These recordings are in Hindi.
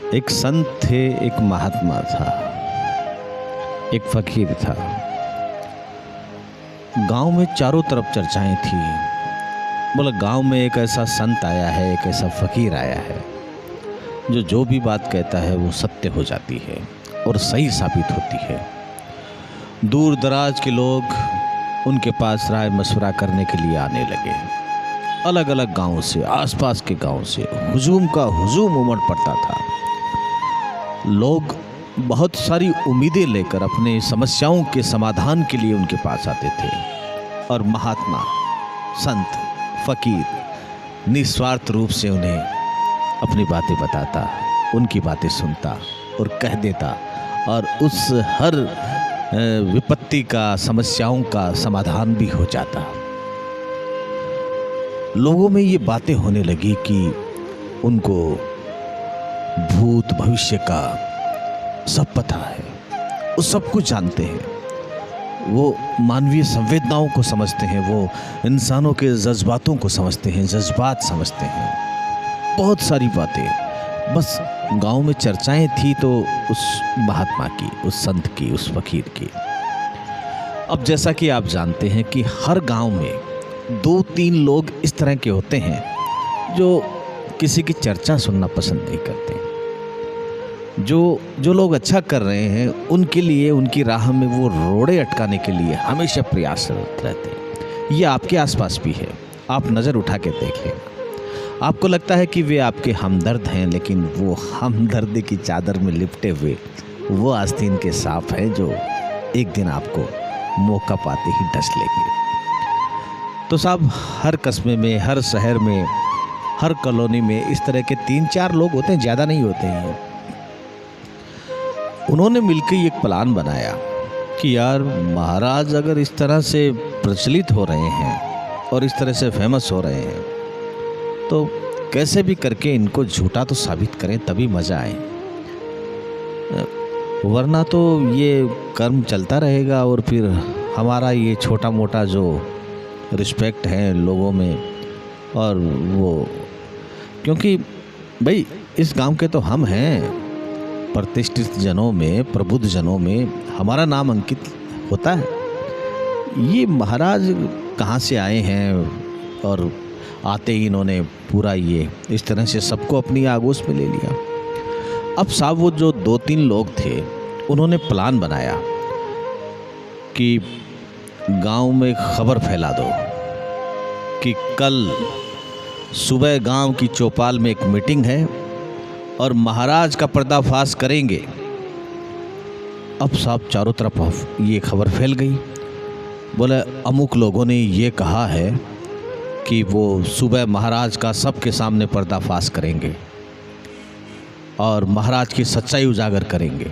एक संत थे, एक महात्मा था, एक फकीर था। गांव में चारों तरफ चर्चाएं थी। बोला गांव में एक ऐसा संत आया है, एक ऐसा फकीर आया है जो भी बात कहता है वो सत्य हो जाती है और सही साबित होती है। दूर दराज के लोग उनके पास राय मशवरा करने के लिए आने लगे। अलग अलग गांवों से, आसपास के गांव से हुजूम का हुजूम उमड़ पड़ता था। लोग बहुत सारी उम्मीदें लेकर अपने समस्याओं के समाधान के लिए उनके पास आते थे और महात्मा, संत, फकीर निस्वार्थ रूप से उन्हें अपनी बातें बताता, उनकी बातें सुनता और कह देता और उस हर विपत्ति का, समस्याओं का समाधान भी हो जाता। लोगों में ये बातें होने लगी कि उनको भूत भविष्य का सब पता है, वो सब कुछ जानते हैं, वो मानवीय संवेदनाओं को समझते हैं, वो इंसानों के जज्बातों को समझते हैं, जज्बात समझते हैं, बहुत सारी बातें। बस गांव में चर्चाएं थी तो उस महात्मा की, उस संत की, उस फकीर की। अब जैसा कि आप जानते हैं कि हर गांव में 2-3 लोग इस तरह के होते हैं जो किसी की चर्चा सुनना पसंद नहीं करते। जो लोग अच्छा कर रहे हैं उनके लिए, उनकी राह में वो रोड़े अटकाने के लिए हमेशा प्रयासरत रहते हैं। ये आपके आसपास भी है, आप नज़र उठा के देख लें। आपको लगता है कि वे आपके हमदर्द हैं, लेकिन वो हमदर्दी की चादर में लिपटे हुए वो आस्तीन के सांप हैं जो एक दिन आपको मौका पाते ही डस लेंगे। तो साहब, हर कस्बे में, हर शहर में, हर कॉलोनी में इस तरह के 3-4 लोग होते हैं, ज़्यादा नहीं होते हैं। उन्होंने मिलकर एक प्लान बनाया कि यार महाराज अगर इस तरह से प्रचलित हो रहे हैं और इस तरह से फेमस हो रहे हैं तो कैसे भी करके इनको झूठा तो साबित करें, तभी मज़ा आए, वरना तो ये कर्म चलता रहेगा और फिर हमारा ये छोटा मोटा जो रिस्पेक्ट है लोगों में, और वो क्योंकि भाई इस गांव के तो हम हैं, प्रतिष्ठित जनों में, प्रबुद्ध जनों में हमारा नाम अंकित होता है। ये महाराज कहाँ से आए हैं और आते ही इन्होंने पूरा ये इस तरह से सबको अपनी आगोश में ले लिया। अब साहब वो जो 2-3 लोग थे उन्होंने प्लान बनाया कि गांव में खबर फैला दो कि कल सुबह गांव की चौपाल में एक मीटिंग है और महाराज का पर्दाफाश करेंगे। अब साहब चारों तरफ ये खबर फैल गई। बोले अमुक लोगों ने ये कहा है कि वो सुबह महाराज का सबके सामने पर्दाफाश करेंगे और महाराज की सच्चाई उजागर करेंगे।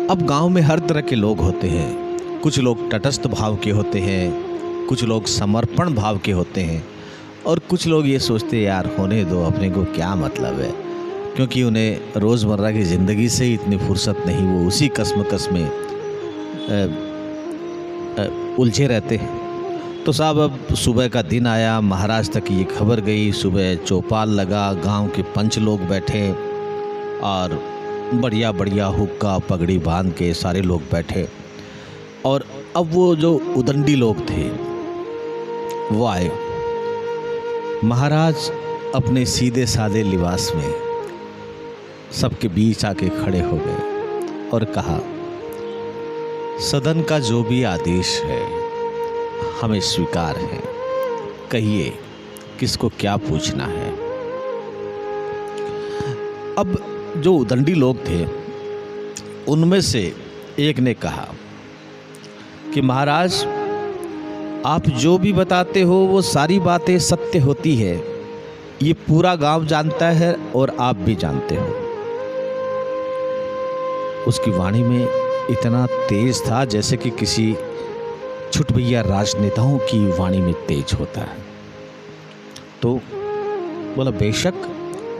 अब गांव में हर तरह के लोग होते हैं। कुछ लोग तटस्थ भाव के होते हैं, कुछ लोग समर्पण भाव के होते हैं और कुछ लोग ये सोचते हैं यार होने दो, अपने को क्या मतलब है, क्योंकि उन्हें रोज़मर्रा की ज़िंदगी से ही इतनी फुर्सत नहीं, वो उसी कसमकस में उलझे रहते हैं। तो साहब अब सुबह का दिन आया, महाराज तक ये खबर गई, सुबह चौपाल लगा, गांव के पंच लोग बैठे और बढ़िया बढ़िया हुक्का पगड़ी बांध के सारे लोग बैठे। और अब वो जो उदंडी लोग थे वो आए। महाराज अपने सीधे सादे लिबास में सबके बीच आके खड़े हो गए और कहा, सदन का जो भी आदेश है हमें स्वीकार है, कहिए किसको क्या पूछना है। अब जो उदंडी लोग थे उनमें से एक ने कहा कि महाराज आप जो भी बताते हो वो सारी बातें सत्य होती है, ये पूरा गांव जानता है और आप भी जानते हो। उसकी वाणी में इतना तेज था जैसे कि किसी छुटभैया राजनेताओं की वाणी में तेज होता है। तो बोला बेशक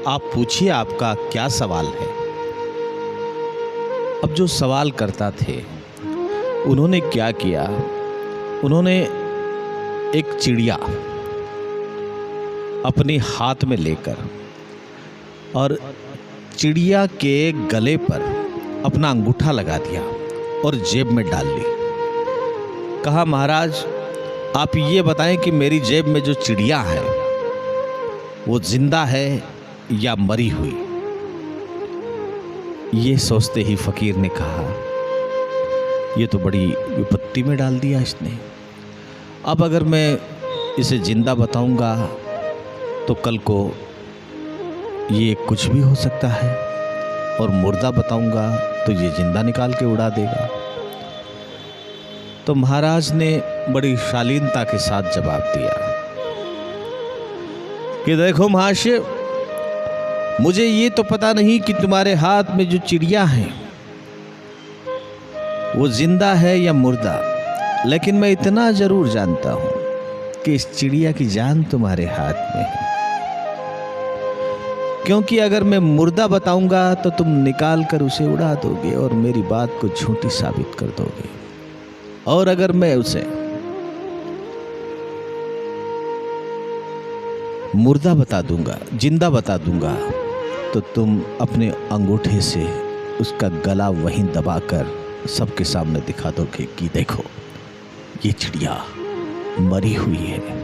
आप पूछिए, आपका क्या सवाल है। अब जो सवाल करता थे उन्होंने क्या किया, उन्होंने एक चिड़िया अपने हाथ में लेकर और चिड़िया के गले पर अपना अंगूठा लगा दिया और जेब में डाल ली। कहा, महाराज आप ये बताएं कि मेरी जेब में जो चिड़िया है वो जिंदा है या मरी हुई। ये सोचते ही फकीर ने कहा, ये तो बड़ी विपत्ति में डाल दिया इसने। अब अगर मैं इसे जिंदा बताऊंगा तो कल को ये कुछ भी हो सकता है, और मुर्दा बताऊंगा तो ये जिंदा निकाल के उड़ा देगा। तो महाराज ने बड़ी शालीनता के साथ जवाब दिया कि देखो महाशय, मुझे ये तो पता नहीं कि तुम्हारे हाथ में जो चिड़िया है वो जिंदा है या मुर्दा, लेकिन मैं इतना जरूर जानता हूं कि इस चिड़िया की जान तुम्हारे हाथ में है। क्योंकि अगर मैं मुर्दा बताऊंगा तो तुम निकाल कर उसे उड़ा दोगे और मेरी बात को झूठी साबित कर दोगे, और अगर मैं उसे मुर्दा बता दूंगा, जिंदा बता दूंगा, तो तुम अपने अंगूठे से उसका गला वहीं दबाकर सबके सामने दिखा दोगे कि देखो ये चिड़िया मरी हुई है।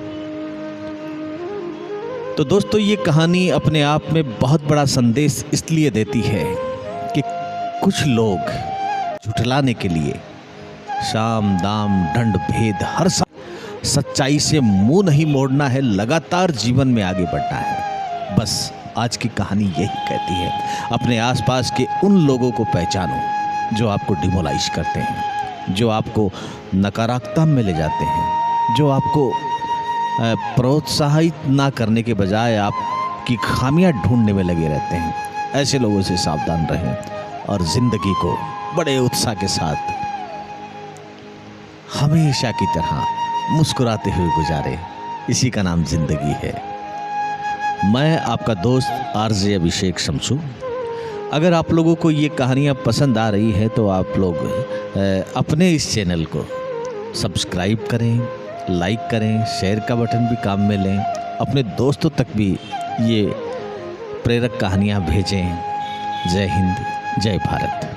तो दोस्तों, ये कहानी अपने आप में बहुत बड़ा संदेश इसलिए देती है कि कुछ लोग झुठलाने के लिए साम दाम दंड भेद हर सच्चाई से मुंह नहीं मोड़ना है, लगातार जीवन में आगे बढ़ना है। बस आज की कहानी यही कहती है, अपने आसपास के उन लोगों को पहचानो जो आपको डिमोलाइज करते हैं, जो आपको नकारात्मकता में ले जाते हैं, जो आपको प्रोत्साहित ना करने के बजाय आपकी खामियां ढूंढने में लगे रहते हैं। ऐसे लोगों से सावधान रहें और ज़िंदगी को बड़े उत्साह के साथ हमेशा की तरह मुस्कुराते हुए गुजारे। इसी का नाम ज़िंदगी है। मैं आपका दोस्त आरजे अभिषेक शमशू। अगर आप लोगों को ये कहानियाँ पसंद आ रही है तो आप लोग अपने इस चैनल को सब्सक्राइब करें, लाइक करें, शेयर का बटन भी काम में लें, अपने दोस्तों तक भी ये प्रेरक कहानियाँ भेजें। जय हिंद, जय भारत।